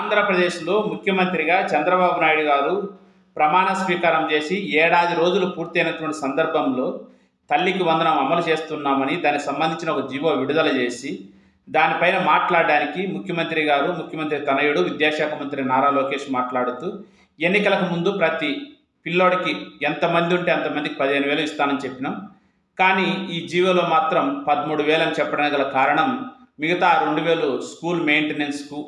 ఆంధ్రప్రదేశ్లో ముఖ్యమంత్రిగా చంద్రబాబు నాయుడు గారు ప్రమాణ స్వీకారం చేసి ఏడాది రోజులు పూర్తయినటువంటి సందర్భంలో తల్లికి వందనం అమలు చేస్తున్నామని దానికి సంబంధించిన ఒక జీవో విడుదల చేసి దానిపైన మాట్లాడడానికి ముఖ్యమంత్రి గారు, ముఖ్యమంత్రి తనయుడు, విద్యాశాఖ మంత్రి నారా లోకేష్ మాట్లాడుతూ ఎన్నికలకు ముందు ప్రతి పిల్లోడికి ఎంతమంది ఉంటే అంతమందికి 15,000 ఇస్తానని చెప్పినాం. కానీ ఈ జీవోలో మాత్రం 13,000 అని చెప్పడానికి గల కారణం మిగతా 2,000 స్కూల్ మెయింటెనెన్స్కు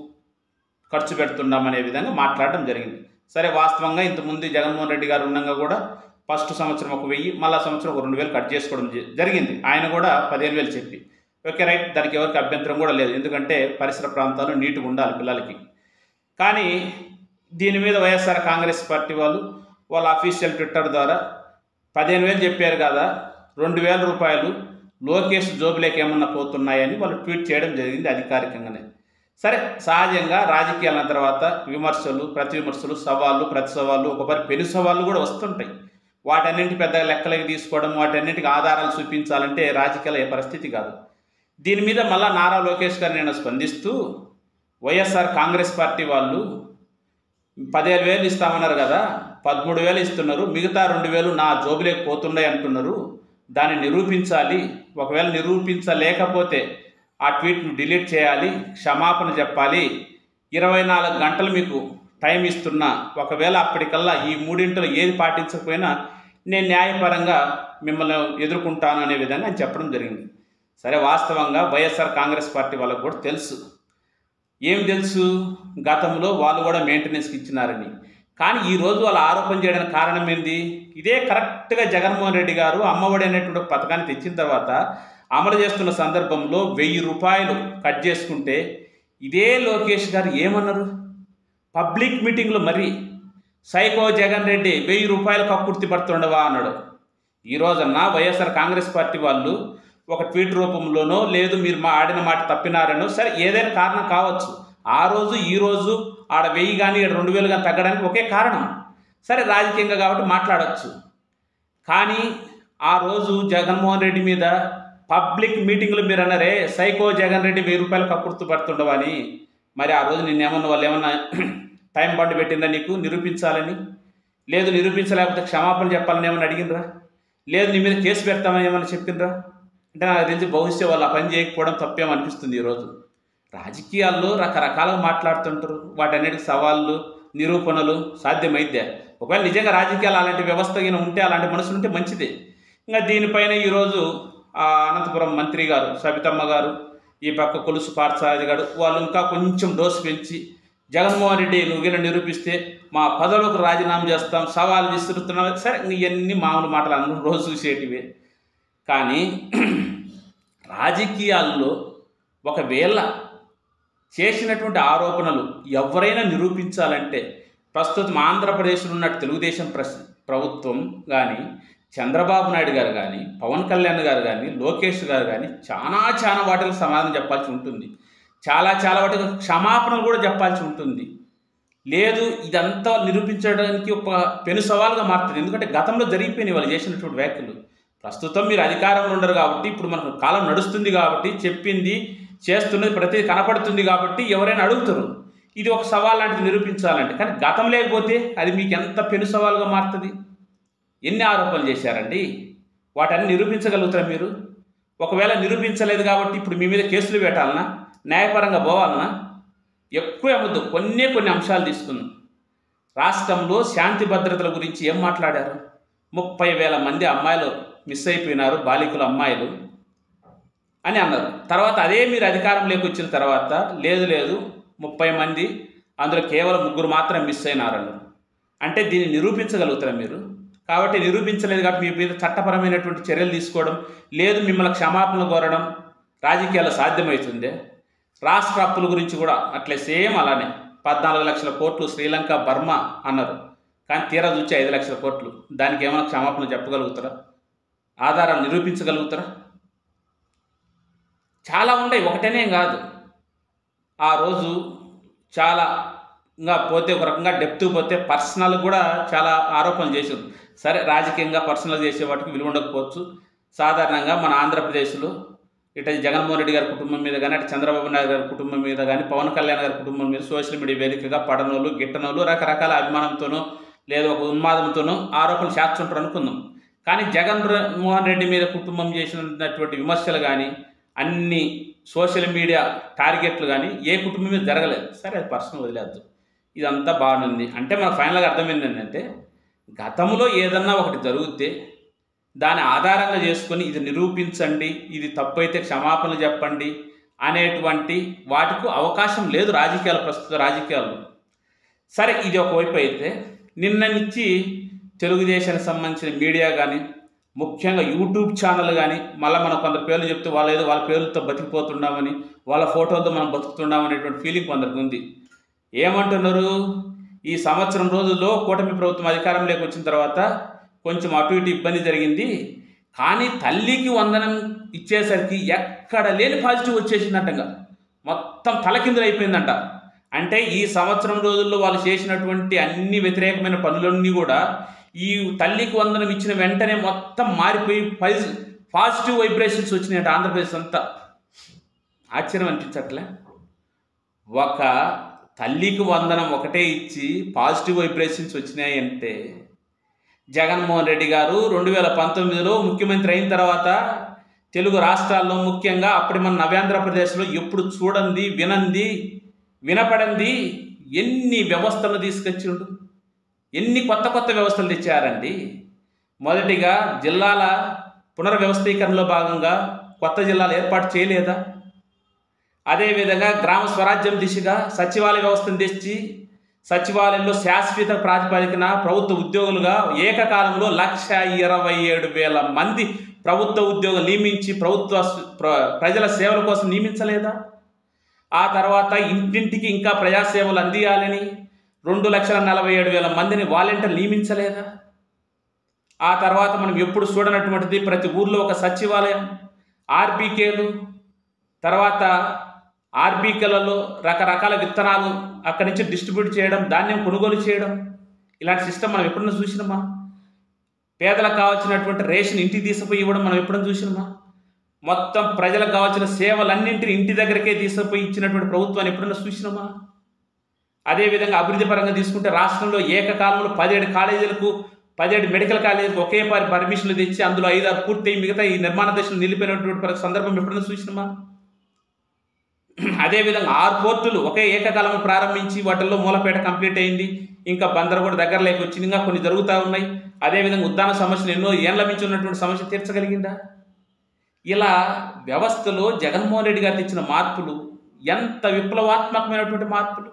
ఖర్చు పెడుతున్నామనే విధంగా మాట్లాడడం జరిగింది. సరే, వాస్తవంగా ఇంతకుముందు జగన్మోహన్ రెడ్డి గారు ఉండగా కూడా ఫస్ట్ సంవత్సరం 1,000, మళ్ళా సంవత్సరం 2,000 కట్ చేసుకోవడం జరిగింది. ఆయన కూడా 15,000 చెప్పి ఓకే రైట్, దానికి ఎవరికి అభ్యంతరం కూడా లేదు. ఎందుకంటే పరిసర ప్రాంతాలు నీట్గా ఉండాలి పిల్లలకి. కానీ దీని మీద వైఎస్ఆర్ కాంగ్రెస్ పార్టీ వాళ్ళ అఫీషియల్ ట్విట్టర్ ద్వారా 15,000 చెప్పారు కదా, 2,000 రూపాయలు లోకేష్ జోబులేకి ఏమన్నా పోతున్నాయని వాళ్ళు ట్వీట్ చేయడం జరిగింది అధికారికంగానే. సరే, సహజంగా రాజకీయాల తర్వాత విమర్శలు, ప్రతి విమర్శలు, సవాళ్ళు, ప్రతి సవాళ్ళు, ఒకసారి పెను సవాళ్ళు కూడా వస్తుంటాయి. వాటన్నింటి పెద్దగా లెక్కలకి తీసుకోవడం, వాటన్నింటికి ఆధారాలు చూపించాలంటే రాజకీయాల ఏ పరిస్థితి కాదు. దీని మీద మళ్ళా నారా లోకేష్ గారు నేను స్పందిస్తూ, వైఎస్ఆర్ కాంగ్రెస్ పార్టీ వాళ్ళు 15,000 ఇస్తామన్నారు కదా, 13,000 ఇస్తున్నారు, మిగతా 2,000 నా జోబులేకి పోతున్నాయి అంటున్నారు. దాన్ని నిరూపించాలి. ఒకవేళ నిరూపించలేకపోతే ఆ ట్వీట్ను డిలీట్ చేయాలి, క్షమాపణ చెప్పాలి. 24 గంటలు మీకు టైం ఇస్తున్నా. ఒకవేళ అప్పటికల్లా ఈ మూడింటిలో ఏది పాటించకపోయినా నేను న్యాయపరంగా మిమ్మల్ని ఎదుర్కొంటాను అనే విధంగా ఆయన చెప్పడం జరిగింది. సరే, వాస్తవంగా వైఎస్ఆర్ కాంగ్రెస్ పార్టీ వాళ్ళకు కూడా తెలుసు. ఏం తెలుసు? గతంలో వాళ్ళు కూడా మెయింటెనెన్స్కి ఇచ్చినారని. కానీ ఈరోజు వాళ్ళు ఆరోపణ చేయడానికి కారణం ఏంది? ఇదే కరెక్ట్గా జగన్మోహన్ రెడ్డి గారు అమ్మఒడి అనేటువంటి పథకాన్ని తెచ్చిన తర్వాత అమలు చేస్తున్న సందర్భంలో 1,000 రూపాయలు కట్ చేసుకుంటే ఇదే లోకేష్ గారు ఏమన్నారు? పబ్లిక్ మీటింగ్లో మరి సైకో జగన్ రెడ్డి 1,000 రూపాయలు కక్కుర్తి పడుతుండవా అన్నాడు. ఈరోజన్నా వైఎస్ఆర్ కాంగ్రెస్ పార్టీ వాళ్ళు ఒక ట్వీట్ రూపంలోనో, లేదు మీరు ఆడిన మాట తప్పినారనో, సరే ఏదైనా కారణం కావచ్చు. ఆ రోజు ఈ రోజు ఆడ 1,000 కానీ 2,000 కానీ తగ్గడానికి ఒకే కారణం. సరే, రాజకీయంగా కాబట్టి మాట్లాడచ్చు. కానీ ఆ రోజు జగన్మోహన్ రెడ్డి మీద పబ్లిక్ మీటింగ్లో మీరు అన్నారే సైకో జగన్ రెడ్డి 1,000 రూపాయలు కక్కుర్తి పడుతుండవని. మరి ఆ రోజు నిన్నేమన్నా వాళ్ళు ఏమన్నా టైం బండ్ పెట్టిందా నీకు నిరూపించాలని? లేదు, నిరూపించలేకపోతే క్షమాపణ చెప్పాలని ఏమన్నా అడిగినరా? లేదు, నీ మీద కేసు పెడతామని ఏమన్నా చెప్పిండ్రా? అంటే నాకు తెలిసి బహుశా వాళ్ళు ఆ పని చేయకపోవడం తప్పేమనిపిస్తుంది. ఈరోజు రాజకీయాల్లో రకరకాలుగా మాట్లాడుతుంటారు. వాటన్నిటికి సవాళ్ళు, నిరూపణలు సాధ్యమైద్దే. ఒకవేళ నిజంగా రాజకీయాలు అలాంటి వ్యవస్థ ఉంటే, అలాంటి మనసులు ఉంటే మంచిదే. ఇంకా దీనిపైన ఈరోజు అనంతపురం మంత్రి గారు సబితమ్మ గారు, ఈ పక్క కొలుసు పార్థసారథి గారు వాళ్ళు ఇంకా కొంచెం డోసు పెంచి జగన్మోహన్ రెడ్డి నువ్వు నిరూపిస్తే మా పదవులకు రాజీనామా చేస్తాం, సవాలు విసురుతున్నాం. సరే, ఇవన్నీ మామూలు మాటలు అందరూ రోజు చూసేటివే. కానీ రాజకీయాల్లో ఒకవేళ చేసినటువంటి ఆరోపణలు ఎవరైనా నిరూపించాలంటే ప్రస్తుతం ఆంధ్రప్రదేశ్లో ఉన్న తెలుగుదేశం ప్రభుత్వం కానీ, చంద్రబాబు నాయుడు గారు కానీ, పవన్ కళ్యాణ్ గారు కానీ, లోకేష్ గారు కానీ చాలా వాటికి సమాధానం చెప్పాల్సి ఉంటుంది. చాలా వాటికి క్షమాపణలు కూడా చెప్పాల్సి ఉంటుంది. లేదు, ఇదంతా నిరూపించడానికి ఒక పెను సవాలుగా మారుతుంది. ఎందుకంటే గతంలో జరిగిపోయినాయి వాళ్ళు చేసినటువంటి వ్యాఖ్యలు. ప్రస్తుతం మీరు అధికారంలో ఉండరు కాబట్టి, ఇప్పుడు మనకు కాలం నడుస్తుంది కాబట్టి, చెప్పింది చేస్తున్నది ప్రతిదీ కనపడుతుంది కాబట్టి ఎవరైనా అడుగుతారు. ఇది ఒక సవాల్ లాంటిది నిరూపించాలంటే. కానీ గతం లేకపోతే అది మీకు ఎంత పెను సవాలుగా మారుతుంది? ఎన్ని ఆరోపణలు చేశారండి? వాటన్ని నిరూపించగలుగుతారా మీరు? ఒకవేళ నిరూపించలేదు కాబట్టి ఇప్పుడు మీ మీద కేసులు పెట్టాలనా? న్యాయపరంగా పోవాలనా? ఎక్కువ ఏమొద్దు, కొన్ని అంశాలు తీసుకుందాం. రాష్ట్రంలో శాంతి భద్రతల గురించి ఏం మాట్లాడారు? 30,000 మంది అమ్మాయిలు మిస్ అయిపోయినారు, బాలికలు అమ్మాయిలు అని అన్నారు. తర్వాత అదే మీరు అధికారంలోకి వచ్చిన తర్వాత లేదు 30 మంది, అందులో కేవలం 3 మాత్రం మిస్ అయినారన్నారు. అంటే దీన్ని నిరూపించగలుగుతారా మీరు? కాబట్టి నిరూపించలేదు కాబట్టి మీ మీద చట్టపరమైనటువంటి చర్యలు తీసుకోవడం, లేదు మిమ్మల్ని క్షమాపణ కోరడం రాజకీయాల్లో సాధ్యమవుతుందే. రాష్ట్ర అప్పుల గురించి కూడా అట్లే సేమ్ అలానే 14 లక్షల కోట్లు శ్రీలంక, బర్మా అన్నారు. కానీ తీరా చూచి 5 లక్షల కోట్లు. దానికి ఏమైనా క్షమాపణ చెప్పగలుగుతారా? ఆధారాలు నిరూపించగలుగుతారా? చాలా ఉన్నాయి, ఒకటేనే కాదు. ఆ రోజు చాలా ఇంకా పోతే ఒక రకంగా డెప్త్ పోతే పర్సనల్ కూడా చాలా ఆరోపణలు చేశారు. సరే, రాజకీయంగా పర్సనల్ చేసే వాటికి విలువ ఉండకపోవచ్చు. సాధారణంగా మన ఆంధ్రప్రదేశ్లో ఇటు జగన్మోహన్ రెడ్డి గారి కుటుంబం మీద కానీ, అటు చంద్రబాబు నాయుడు గారి కుటుంబం మీద కానీ, పవన్ కళ్యాణ్ గారి కుటుంబం మీద సోషల్ మీడియా వేదికగా పడనోళ్ళు, గిట్టనోళ్ళు రకరకాల అభిమానంతోనో లేదా ఒక ఉన్మాదంతోనో ఆరోపణలు చేస్తుంటారు అనుకుందాం. కానీ జగన్మోహన్ రెడ్డి మీద కుటుంబం చేసినటువంటి విమర్శలు కానీ, అన్ని సోషల్ మీడియా టార్గెట్లు కానీ ఏ కుటుంబం మీద జరగలేదు. సరే, అది పర్సనల్ వదిలేద్దు. ఇదంతా బాగుంది అంటే మనకు ఫైనల్గా అర్థమైంది ఏంటంటే, గతంలో ఏదన్నా ఒకటి జరిగితే దాని ఆధారంగా చేసుకొని ఇది నిరూపించండి, ఇది తప్పు అయితే క్షమాపణలు చెప్పండి అనేటువంటి వాటికి అవకాశం లేదు రాజకీయాలు, ప్రస్తుత రాజకీయాల్లో. సరే, ఇది ఒకవైపు అయితే నిన్న నుంచి తెలుగుదేశానికి సంబంధించిన మీడియా కానీ, ముఖ్యంగా యూట్యూబ్ ఛానల్ కానీ, మళ్ళీ మనం కొందరు పేర్లు చెప్తే వాళ్ళు ఏదో వాళ్ళ పేర్లతో బతికిపోతున్నామని, వాళ్ళ ఫోటోలతో మనం బతుకుతున్నామనేటువంటి ఫీలింగ్ కొందరికి ఉంది. ఏమంటున్నారు, ఈ సంవత్సరం రోజుల్లో కూటమి ప్రభుత్వం అధికారంలోకి వచ్చిన తర్వాత కొంచెం అటు ఇటు ఇబ్బంది జరిగింది, కానీ తల్లికి వందనం ఇచ్చేసరికి ఎక్కడ లేని పాజిటివ్ వచ్చేసిందంటగా, మొత్తం తలకిందులు అయిపోయిందంట. అంటే ఈ సంవత్సరం రోజుల్లో వాళ్ళు చేసినటువంటి అన్ని వ్యతిరేకమైన పనులన్నీ కూడా ఈ తల్లికి వందనం ఇచ్చిన వెంటనే మొత్తం మారిపోయి పాజిటివ్ వైబ్రేషన్స్ వచ్చినాయంట ఆంధ్రప్రదేశ్ అంతా. ఆశ్చర్యం అనిపించట్లే? ఒక తల్లికి వందనం ఒకటే ఇచ్చి పాజిటివ్ వైబ్రేషన్స్ వచ్చినాయి అంటే, జగన్మోహన్ రెడ్డి గారు 2019లో ముఖ్యమంత్రి అయిన తర్వాత తెలుగు రాష్ట్రాల్లో, ముఖ్యంగా అప్పటి మన నవ్యాంధ్రప్రదేశ్లో ఎప్పుడు చూడండి, వినంది, వినపడంది ఎన్ని వ్యవస్థలు తీసుకొచ్చిండు, ఎన్ని కొత్త కొత్త వ్యవస్థలు తెచ్చారండి. మొదటిగా జిల్లాల పునర్వ్యవస్థీకరణలో భాగంగా కొత్త జిల్లాలు ఏర్పాటు చేయలేదా? అదేవిధంగా గ్రామ స్వరాజ్యం దిశగా సచివాలయ వ్యవస్థను తెచ్చి సచివాలయంలో శాశ్వత ప్రాతిపదికన ప్రభుత్వ ఉద్యోగులుగా ఏకకాలంలో 1,27,000 మంది ప్రభుత్వ ఉద్యోగులు నియమించి ప్రజల సేవల కోసం నియమించలేదా? ఆ తర్వాత ఇంటింటికి ఇంకా ప్రజాసేవలు అందియాలని 2,47,000 మందిని వాలంటీర్లు నియమించలేదా? ఆ తర్వాత మనం ఎప్పుడు చూడనటువంటిది ప్రతి ఊర్లో ఒక సచివాలయం, ఆర్బీకేలు, తర్వాత ఆర్బీకేలలో రకరకాల విత్తనాలు అక్కడి నుంచి డిస్ట్రిబ్యూట్ చేయడం, ధాన్యం కొనుగోలు చేయడం, ఇలాంటి సిస్టమ్ మనం ఎప్పుడన్నా చూసినామా? పేదలకు కావాల్సినటువంటి రేషన్ ఇంటికి తీసుకుపోయి ఇవ్వడం మనం ఎప్పుడన్నా చూసినామా? మొత్తం ప్రజలకు కావాల్సిన సేవలన్నింటినీ ఇంటి దగ్గరకే తీసుకుపోయి ఇచ్చినటువంటి ప్రభుత్వాన్ని ఎప్పుడన్నా చూసినామా? అదేవిధంగా అభివృద్ధి పరంగా తీసుకుంటే రాష్ట్రంలో ఏకకాలంలో 17 కాలేజీలకు, 17 మెడికల్ కాలేజీలకు ఒకే పర్మిషన్లు తెచ్చి అందులో 5-6 పూర్తయి మిగతా ఈ నిర్మాణ దశలు నిలిపినటువంటి సందర్భం ఎప్పుడన్నా చూసినామా? అదేవిధంగా 6 పోర్టులు ఒకే ఏకకాలంలో ప్రారంభించి వాటిల్లో మూలపేట కంప్లీట్ అయింది, ఇంకా బందరు కూడా దగ్గరలోకి వచ్చింది, ఇంకా కొన్ని జరుగుతూ ఉన్నాయి. అదేవిధంగా ఉద్దాన సమస్యలు ఎన్నో ఏళ్ల మించి ఉన్నటువంటి సమస్య తీర్చగలిగిందా? ఇలా వ్యవస్థలో జగన్మోహన్ రెడ్డి గారు తెచ్చిన మార్పులు ఎంత విప్లవాత్మకమైనటువంటి మార్పులు.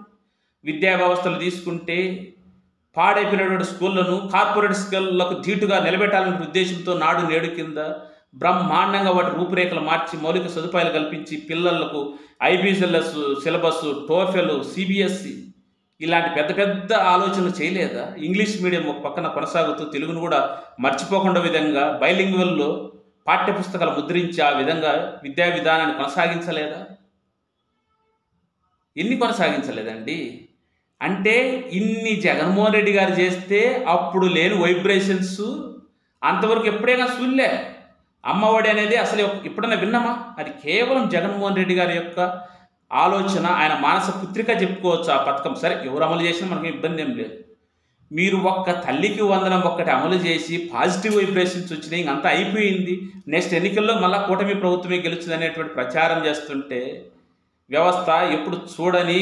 విద్యా వ్యవస్థలు తీసుకుంటే పాడైపోయినటువంటి స్కూళ్లను కార్పొరేట్ స్కూళ్లకు ధీటుగా నిలబెట్టాలనే ఉద్దేశంతో నాడు నేడు కింద బ్రహ్మాండంగా వాటి రూపురేఖలు మార్చి మౌలిక సదుపాయాలు కల్పించి పిల్లలకు ఐబీసీఎల్ఎస్ సిలబస్, టోఫెల్, సిబిఎస్ఈ ఇలాంటి పెద్ద పెద్ద ఆలోచనలు చేయలేదా? ఇంగ్లీష్ మీడియం ఒక పక్కన కొనసాగుతూ తెలుగును కూడా మర్చిపోకుండా విధంగా బైలింగ్వల్లో పాఠ్యపుస్తకాలు ముద్రించి ఆ విధంగా విద్యా విధానాన్ని కొనసాగించలేదా? ఎన్ని కొనసాగించలేదండి? అంటే ఇన్ని జగన్మోహన్ రెడ్డి గారు చేస్తే అప్పుడు లేని వైబ్రేషన్స్ అంతవరకు ఎప్పుడైనా చూడలే. అమ్మఒడి అనేది అసలు ఎప్పుడైనా విన్నామా? అది కేవలం జగన్మోహన్ రెడ్డి గారి యొక్క ఆలోచన, ఆయన మానస పుత్రిక చెప్పుకోవచ్చు ఆ పథకం. సరే, ఎవరు అమలు చేసినా మనకి ఇబ్బంది ఏం లేదు. మీరు ఒక్క తల్లికి వందనం ఒక్కటి అమలు చేసి పాజిటివ్ వైబ్రేషన్స్ వచ్చినాయి, ఇంకంతా అయిపోయింది, నెక్స్ట్ ఎన్నికల్లో మళ్ళీ కూటమి ప్రభుత్వమే గెలుస్తుంది అనేటువంటి ప్రచారం చేస్తుంటే, వ్యవస్థ ఎప్పుడు చూడని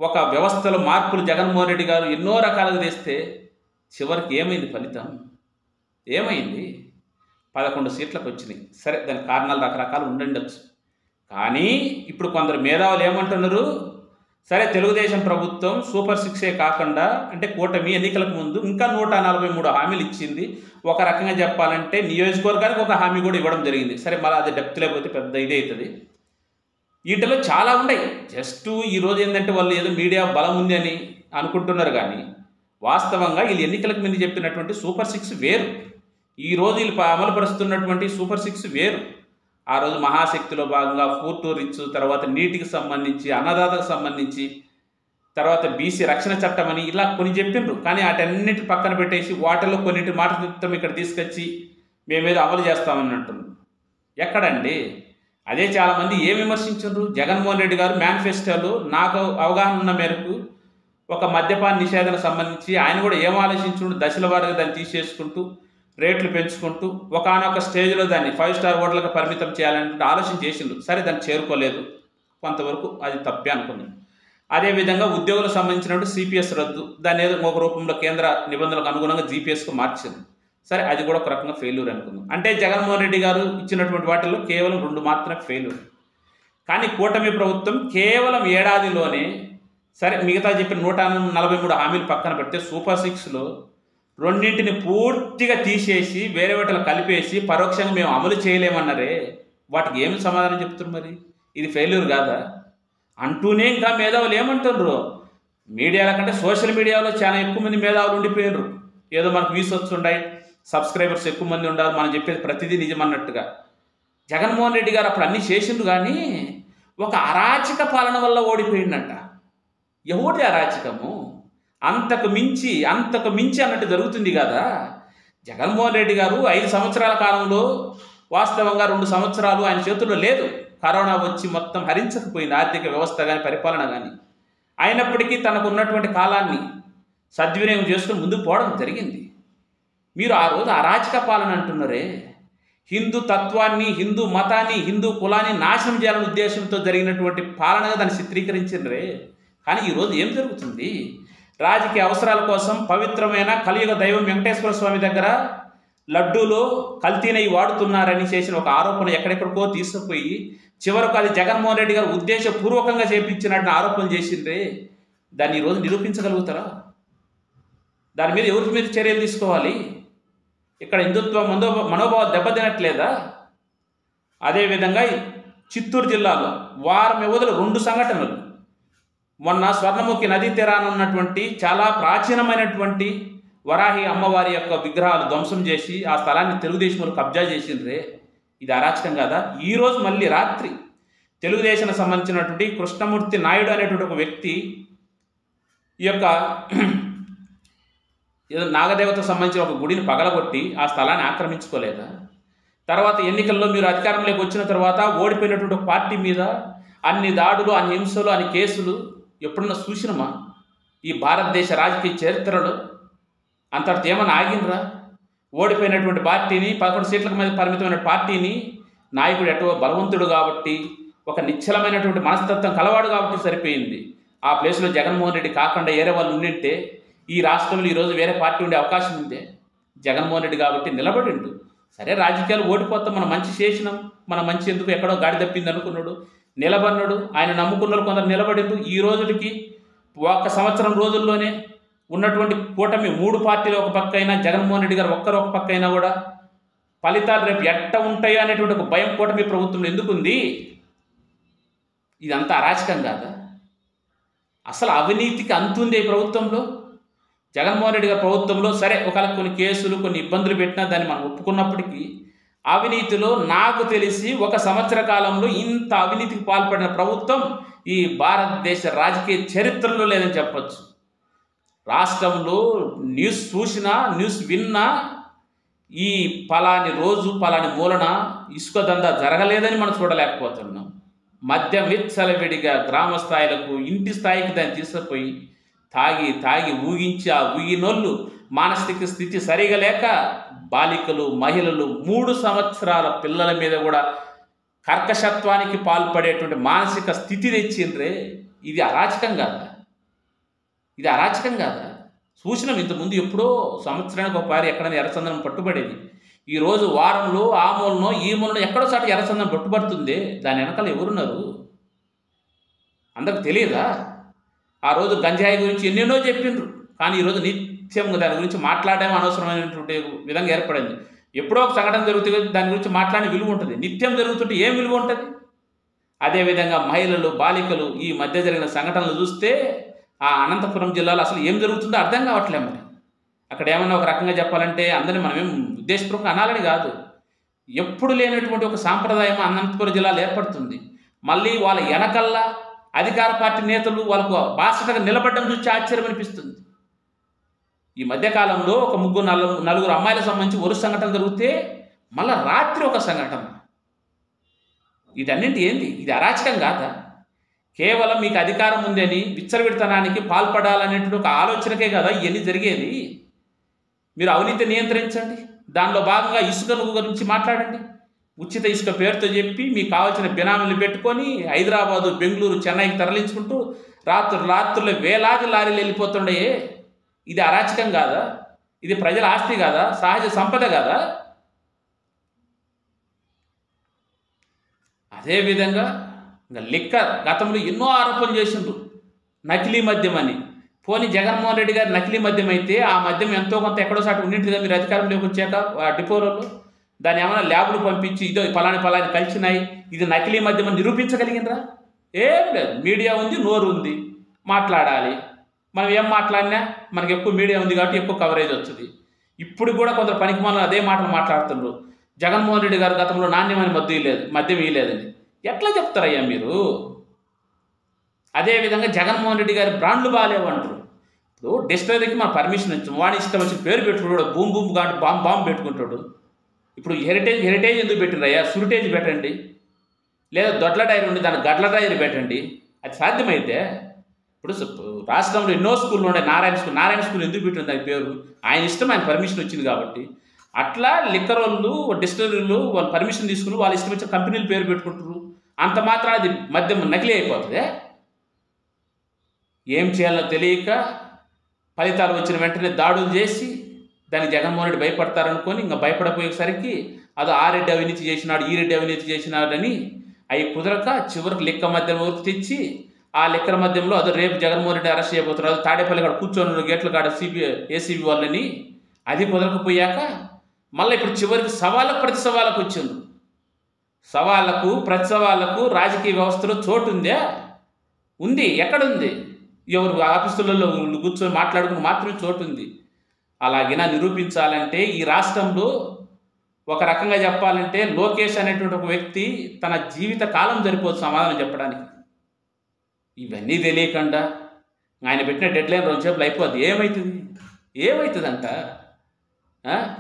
ఒక వ్యవస్థలో మార్పులు జగన్మోహన్ రెడ్డి గారు ఎన్నో రకాలుగా తెస్తే చివరికి ఏమైంది? ఫలితం ఏమైంది? 11 సీట్లకు వచ్చినాయి. సరే, దానికి కారణాలు రకరకాలు ఉండొచ్చు. కానీ ఇప్పుడు కొందరు మేధావులు ఏమంటున్నారు, సరే తెలుగుదేశం ప్రభుత్వం సూపర్ 6 కాకుండా అంటే కూటమి ఎన్నికలకు ముందు ఇంకా 143 హామీలు ఇచ్చింది. ఒక రకంగా చెప్పాలంటే నియోజకవర్గానికి ఒక హామీ కూడా ఇవ్వడం జరిగింది. సరే, మళ్ళీ అది డెప్త్ లేకపోతే పెద్ద ఇదే అవుతుంది. వీటిలో చాలా ఉన్నాయి. జస్ట్ ఈరోజు ఏంటంటే వాళ్ళు ఏదో మీడియా బలం ఉంది అని అనుకుంటున్నారు, కానీ వాస్తవంగా వీళ్ళు ఎన్నికలకు ముందు చెప్పినటువంటి సూపర్ 6 వేరు, ఈరోజు వీళ్ళు అమలుపరుస్తున్నటువంటి సూపర్ 6 వేరు. ఆ రోజు మహాశక్తిలో భాగంగా 4 రిచ్, తర్వాత నీటికి సంబంధించి, అన్నదాతకు సంబంధించి, తర్వాత బీసీ రక్షణ చట్టం అని ఇలా కొన్ని చెప్పిండ్రు. కానీ వాటన్నిటి పక్కన పెట్టేసి వాటిల్లో కొన్నింటి మాట ఇక్కడ తీసుకొచ్చి మేమేదో అమలు చేస్తామని అంటున్నాం. ఎక్కడండి? అదే చాలామంది ఏం విమర్శించారు, జగన్మోహన్ రెడ్డి గారు మేనిఫెస్టోలో నాకు అవగాహన ఉన్న మేరకు ఒక మద్యపాన నిషేధన సంబంధించి ఆయన కూడా ఏం ఆలోచించుకుంటూ దశల వారీగా దాన్ని తీసేసుకుంటూ రేట్లు పెంచుకుంటూ ఒకానొక స్టేజ్లో దాన్ని 5 స్టార్ హోటళ్ళకి పరిమితం చేయాలనే ఆలోచన చేసిండు. సరే, దాన్ని చేరుకోలేదు, కొంతవరకు అది తప్పే అనుకున్నాను. అదేవిధంగా ఉద్యోగులకు సంబంధించినటువంటి సిపిఎస్ రద్దు, దాన్ని ఏదో ఒక రూపంలో కేంద్ర నిబంధనలకు అనుగుణంగా జీపీఎస్కు మార్చింది. సరే, అది కూడా ఒక రకంగా ఫెయిల్యూర్ అనుకుందాం. అంటే జగన్మోహన్ రెడ్డి గారు ఇచ్చినటువంటి వాటిల్లో కేవలం 2 మాత్రమే ఫెయిల్యూర్. కానీ కూటమి ప్రభుత్వం కేవలం ఏడాదిలోనే, సరే మిగతా చెప్పిన 143 హామీలు పక్కన పెడితే సూపర్ 6లో 2ని పూర్తిగా తీసేసి వేరే వాటిలో కలిపేసి పరోక్షంగా మేము అమలు చేయలేమన్నారే, వాటికి ఏమి సమాధానం చెప్తున్నారు? మరి ఇది ఫెయిల్యూర్ కాదా అంటూనే ఇంకా మేధావులు ఏమంటున్నారు, మీడియాల కంటే సోషల్ మీడియాలో చాలా ఎక్కువ మంది మేధావులు ఉండిపోయినారు. ఏదో మనకు వ్యూస్ వచ్చుండాయి, సబ్స్క్రైబర్స్ ఎక్కువ మంది ఉండాలి, మనం చెప్పేది ప్రతిదీ నిజమన్నట్టుగా. జగన్మోహన్ రెడ్డి గారు అప్పుడు అన్నీ చేసిండు, కానీ ఒక అరాచక పాలన వల్ల ఓడిపోయిందంట. ఎవరి అరాచకము? అంతకు మించి అన్నట్టు జరుగుతుంది కదా. జగన్మోహన్ రెడ్డి గారు 5 సంవత్సరాల కాలంలో వాస్తవంగా 2 సంవత్సరాలు ఆయన చేతుల్లో లేదు. కరోనా వచ్చి మొత్తం హరించకపోయింది ఆర్థిక వ్యవస్థ కానీ పరిపాలన కానీ. అయినప్పటికీ తనకు ఉన్నటువంటి కాలాన్ని సద్వినియోగం చేసుకుని ముందుకు పోవడం జరిగింది. మీరు ఆ రోజు అరాచక పాలన అంటున్నారే, హిందూ తత్వాన్ని, హిందూ మతాన్ని, హిందూ కులాన్ని నాశనం చేయాలనే ఉద్దేశంతో జరిగినటువంటి పాలనగా దాన్ని చిత్రీకరించినరే. కానీ ఈరోజు ఏం జరుగుతుంది? రాజకీయ అవసరాల కోసం పవిత్రమైన కలియుగ దైవం వెంకటేశ్వర స్వామి దగ్గర లడ్డూలో కల్తీనై వాడుతున్నారని చేసిన ఒక ఆరోపణ ఎక్కడెక్కడికో తీసుకుపోయి చివరకు అది జగన్మోహన్ రెడ్డి గారు ఉద్దేశపూర్వకంగా చేపించినట్టు ఆరోపణలు చేసిండ్రే. దాన్ని ఈరోజు నిరూపించగలుగుతారా? దాని మీద ఎవరి మీద చర్యలు తీసుకోవాలి? ఇక్కడ హిందుత్వ మనోభావం దెబ్బతినట్లేదా? అదేవిధంగా చిత్తూరు జిల్లాలో వారం వ్యవధిలో 2 సంఘటనలు. మొన్న స్వర్ణముఖి నదీ తీరాన ఉన్నటువంటి చాలా ప్రాచీనమైనటువంటి వరాహి అమ్మవారి యొక్క విగ్రహాలు ధ్వంసం చేసి ఆ స్థలాన్ని తెలుగుదేశంలో కబ్జా చేసిండ్రే. ఇది అరాచకం కాదా? ఈరోజు మళ్ళీ రాత్రి తెలుగుదేశానికి సంబంధించినటువంటి కృష్ణమూర్తి నాయుడు అనేటువంటి ఒక వ్యక్తి ఈ యొక్క ఏదో నాగదేవతకు సంబంధించిన ఒక గుడిని పగలగొట్టి ఆ స్థలాన్ని ఆక్రమించుకోలేదా? తర్వాత ఎన్నికల్లో మీరు అధికారంలోకి వచ్చిన తర్వాత ఓడిపోయినటువంటి ఒక పార్టీ మీద అన్ని దాడులు, అన్ని హింసలు, అన్ని కేసులు ఎప్పుడన్నా చూసినమా ఈ భారతదేశ రాజకీయ చరిత్రలో? అంతటితో ఏమన్నా ఆగినరా? ఓడిపోయినటువంటి పార్టీని, 11 సీట్లకు మీద పరిమితమైన పార్టీని నాయకుడు ఎటో బలవంతుడు కాబట్టి, ఒక నిశ్చలమైనటువంటి మనస్తత్వం కలవాడు కాబట్టి సరిపోయింది. ఆ ప్లేస్లో జగన్మోహన్ రెడ్డి కాకుండా వేరే వాళ్ళు ఉండింటే ఈ రాష్ట్రంలో ఈరోజు వేరే పార్టీ ఉండే అవకాశం ఉందే. జగన్మోహన్ రెడ్డి కాబట్టి నిలబడిండు. సరే, రాజకీయాలు ఓడిపోతాం, మనం మంచి చేసినాం, మన మంచి ఎందుకు ఎక్కడో గాడి తప్పింది అనుకున్నాడు, నిలబడినాడు. ఆయన నమ్ముకున్నారు, కొందరు నిలబడిండు. ఈ రోజుకి 1 సంవత్సరం రోజుల్లోనే ఉన్నటువంటి కూటమి 3 పార్టీలు ఒక పక్క అయినా, జగన్మోహన్ రెడ్డి గారు ఒక్కరు ఒక పక్క అయినా కూడా ఫలితాలు రేపు ఎట్ట ఉంటాయో అనేటువంటి ఒక భయం కూటమి ప్రభుత్వంలో ఎందుకుంది? ఇదంతా అరాచకం కాదా? అసలు అవినీతికి అంతుంది ఈ ప్రభుత్వంలో. జగన్మోహన్ రెడ్డి గారి ప్రభుత్వంలో సరే ఒకవేళ కొన్ని కేసులు, కొన్ని ఇబ్బందులు పెట్టినా దాన్ని మనం ఒప్పుకున్నప్పటికీ అవినీతిలో నాకు తెలిసి 1 సంవత్సర కాలంలో ఇంత అవినీతికి పాల్పడిన ప్రభుత్వం ఈ భారతదేశ రాజకీయ చరిత్రలో లేదని చెప్పచ్చు. రాష్ట్రంలో న్యూస్ చూసినా, న్యూస్ విన్నా ఈ పలాని రోజు పలాని మూలన ఇసుక దందా జరగలేదని మనం చూడలేకపోతున్నాం. మద్యం విచ్చలవిడిగా గ్రామ స్థాయిలకు, ఇంటి స్థాయికి దాన్ని తీసుకుపోయి తాగి ఊగించి ఆ ఊగినోళ్ళు మానసిక స్థితి సరిగా లేక బాలికలు, మహిళలు, 3 సంవత్సరాల పిల్లల మీద కూడా కర్కశత్వానికి పాల్పడేటువంటి మానసిక స్థితి తెచ్చిండ్రే. ఇది అరాచకం కాదా? ఇది అరాచకం కాదా? చూసినాం ఇంతకుముందు ఎప్పుడో సంవత్సరానికి ఒకసారి ఎక్కడైనా ఎర్రచందనం పట్టుబడేది. ఈరోజు వారంలో ఆ మూలనో ఈ మూలనో ఎక్కడో చాటు ఎర్రచందనం పట్టుబడుతుంది. దాని వెనకాల ఎవరున్నారు? అందరికి తెలియదా? ఆ రోజు గంజాయి గురించి ఎన్నెన్నో చెప్పిండ్రు, కానీ ఈరోజు నిత్యం దాని గురించి మాట్లాడడం అనవసరమైనటువంటి విధంగా ఏర్పడింది. ఎప్పుడో ఒక సంఘటన జరుగుతుంది, దాని గురించి మాట్లాడే విలువ ఉంటుంది. నిత్యం జరుగుతుంటే ఏం విలువ ఉంటుంది? అదేవిధంగా మహిళలు, బాలికలు ఈ మధ్య జరిగిన సంఘటనలు చూస్తే ఆ అనంతపురం జిల్లాలో అసలు ఏం జరుగుతుందో అర్థం కావట్లేదు. మరి అక్కడ ఏమన్నా ఒక రకంగా చెప్పాలంటే అందరినీ మనం ఏం ఉద్దేశపూర్వకంగా అనాలని కాదు, ఎప్పుడు లేనటువంటి ఒక సాంప్రదాయం అనంతపురం జిల్లాలో ఏర్పడుతుంది. మళ్ళీ వాళ్ళ వెనకల్లా అధికార పార్టీ నేతలు వాళ్ళకు బాసటగా నిలబడడం చూసి ఆశ్చర్యం అనిపిస్తుంది. ఈ మధ్యకాలంలో ఒక 3-4 అమ్మాయిలకు సంబంధించి వరుస సంఘటన జరిగితే మళ్ళీ రాత్రి ఒక సంఘటన. వీటన్నింటి ఏంది? ఇది అరాచకం కాదా? కేవలం మీకు అధికారం ఉందని విచ్చలవిడితనానికి పాల్పడాలనేటువంటి ఒక ఆలోచనకే కదా ఇవన్నీ జరిగేది. మీరు అవినీతి నియంత్రించండి, దానిలో భాగంగా ఇసుక గురించి మాట్లాడండి. ఉచిత ఇసుక పేరుతో చెప్పి మీకు కావాల్సిన బినామీలు పెట్టుకొని హైదరాబాదు, బెంగళూరు, చెన్నైకి తరలించుకుంటూ రాత్రుల్లో వేలాది లారీలు వెళ్ళిపోతుండే. ఇది అరాచకం కాదా? ఇది ప్రజల ఆస్తి కాదా? సహజ సంపద కాదా? అదేవిధంగా ఇంకా లిక్కర్ గతంలో ఎన్నో ఆరోపణలు చేసిండ్రు, నకిలీ మద్యం అని. పోనీ జగన్మోహన్ రెడ్డి గారు నకిలీ మద్యం అయితే ఆ మద్యం ఎంతో కొంత ఎక్కడో సాటి ఉండింటిగా మీరు అధికారంలోకి వచ్చాక ఆ డిపోలలో దాన్ని ఏమైనా ల్యాబులు పంపించి ఇదో పలాని కలిసినాయి, ఇది నకిలీ మద్యం అని నిరూపించగలిగినరా? ఏం లేదు. మీడియా ఉంది, నోరు ఉంది, మాట్లాడాలి. మనం ఏం మాట్లాడినా మనకి ఎక్కువ మీడియా ఉంది కాబట్టి ఎక్కువ కవరేజ్ వస్తుంది. ఇప్పుడు కూడా కొందరు పనికిమాలను అదే మాటలు మాట్లాడుతున్నారు. జగన్మోహన్ రెడ్డి గారు గతంలో నాణ్యమైన మద్యం ఇవ్వలేదని ఎట్లా చెప్తారయ్యా మీరు? అదేవిధంగా జగన్మోహన్ రెడ్డి గారి బ్రాండ్లు బాగాలేవు అంటారు. ఇప్పుడు డిస్టిలరీకి మన పర్మిషన్ ఇచ్చాం, వాడి ఇష్టం వచ్చిన పేరు పెట్టుకుంటాడు, బూమ్ కాబట్టి బాంబు పెట్టుకుంటాడు. ఇప్పుడు హెరిటేజ్ ఎందుకు పెట్టిండ్రయ్యా? సురిటేజ్ పెట్టండి, లేదా దొడ్ల టైర్ ఉండి దాన్ని గడ్ల టైర్ పెట్టండి. అది సాధ్యమైతే ఇప్పుడు రాష్ట్రంలో ఎన్నో స్కూళ్ళు ఉన్నాయి. నారాయణ స్కూల్ ఎందుకు పెట్టింది దాని పేరు? ఆయన ఇష్టం, ఆయన పర్మిషన్ వచ్చింది కాబట్టి. అట్లా లిక్కర్ వాళ్ళు, డిస్టిలరీలు వాళ్ళు పర్మిషన్ తీసుకుని వాళ్ళు ఇష్టం వచ్చిన కంపెనీలు పేరు పెట్టుకుంటారు. అంత మాత్రం అది మద్యం నకిలీ అయిపోతుంది. ఏం చేయాలో తెలియక ఫలితాలు వచ్చిన వెంటనే దాడులు చేసి దానికి జగన్మోహన్ రెడ్డి భయపడతారనుకొని ఇంకా భయపడపోయేసరికి అది ఆ రెడ్డి అవినీతి చేసినాడు, ఈ రెడ్డి అవినీతి చేసినాడని అవి కుదరక చివరికి లిక్క మద్యం వరకు తెచ్చి ఆ లిక్కర్ మద్యంలో అదో రేపు జగన్మోహన్ రెడ్డి అరెస్ట్ చేయబోతున్నారు, తాడేపల్లి కాడ కూర్చొని గేట్ల కాడ ఏసీబీ వాళ్ళని. అది కుదరకపోయాక మళ్ళీ ఇప్పుడు చివరికి సవాళ్ళకు ప్రతి సవాళ్ళకు వచ్చింది. సవాళ్ళకు ప్రతి సవాళ్ళకు రాజకీయ వ్యవస్థలో చోటు ఉందా? ఉంది. ఎక్కడుంది? ఎవరు ఆఫీసులలో కూర్చొని మాట్లాడుకుని మాత్రమే చోటు ఉంది. అలాగినా నిరూపించాలంటే ఈ రాష్ట్రంలో ఒక రకంగా చెప్పాలంటే లోకేష్ అనేటువంటి ఒక వ్యక్తి తన జీవిత కాలం సరిపోదు సమాధానం చెప్పడానికి. ఇవన్నీ తెలియకుండా ఆయన పెట్టిన డెడ్లైన్ 2 సేపులు అయిపోద్ది. ఏమవుతుందంట?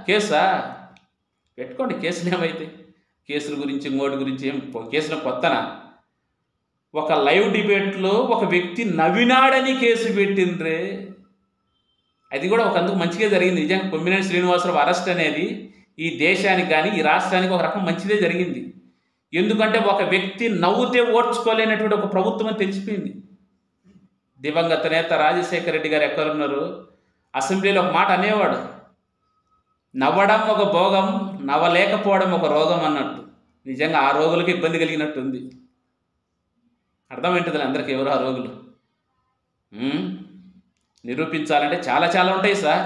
కేసా పెట్టుకోండి, కేసులు ఏమవుతాయి? కేసుల గురించి ఇంకోటి గురించి ఏం కేసులో కొత్తనా? ఒక లైవ్ డిబేట్లో ఒక వ్యక్తి నవ్వినాడని కేసు పెట్టిండ్రే. అది కూడా ఒక అందుకు మంచిగా జరిగింది. నిజంగా కొమ్మినేని శ్రీనివాసరావు అరెస్ట్ అనేది ఈ దేశానికి కానీ ఈ రాష్ట్రానికి ఒక రకం మంచిదే జరిగింది. ఎందుకంటే ఒక వ్యక్తి నవ్వుతే ఓర్చుకోలేనటువంటి ఒక ప్రభుత్వం అని తెలిసిపోయింది. దివంగత నేత రాజశేఖర రెడ్డి గారు ఎక్కడున్నారు? అసెంబ్లీలో ఒక మాట అనేవాడు, నవ్వడం ఒక భోగం, నవ్వలేకపోవడం ఒక రోగం అన్నట్టు. నిజంగా ఆ రోగులకి ఇబ్బంది కలిగినట్టుంది. అర్థమేంటిది అందరికీ ఎవరు ఆ రోగులు? నిరూపించాలంటే చాలా ఉంటాయి సార్.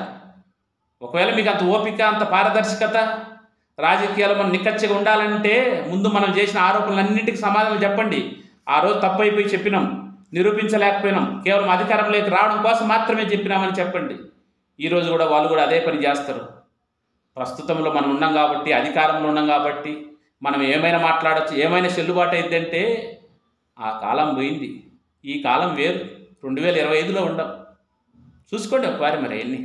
ఒకవేళ మీకు అంత ఓపిక, అంత పారదర్శకత, రాజకీయాలు మనం నిక్కచ్చిగా ఉండాలంటే ముందు మనం చేసిన ఆరోపణలన్నింటికి సమాధానం చెప్పండి. ఆ రోజు తప్పైపోయి చెప్పినాం, నిరూపించలేకపోయినాం, కేవలం అధికారంలోకి రావడం కోసం మాత్రమే చెప్పినామని చెప్పండి. ఈరోజు కూడా వాళ్ళు కూడా అదే పని చేస్తారు. ప్రస్తుతంలో మనం ఉన్నాం కాబట్టి, అధికారంలో ఉన్నాం కాబట్టి మనం ఏమైనా మాట్లాడచ్చు, ఏమైనా చెల్లుబాటు అయిద్దంటే ఆ కాలం పోయింది. ఈ కాలం వేరు. 2025లో ఉండం. చూసుకోండి ఒకసారి మరి ఎన్ని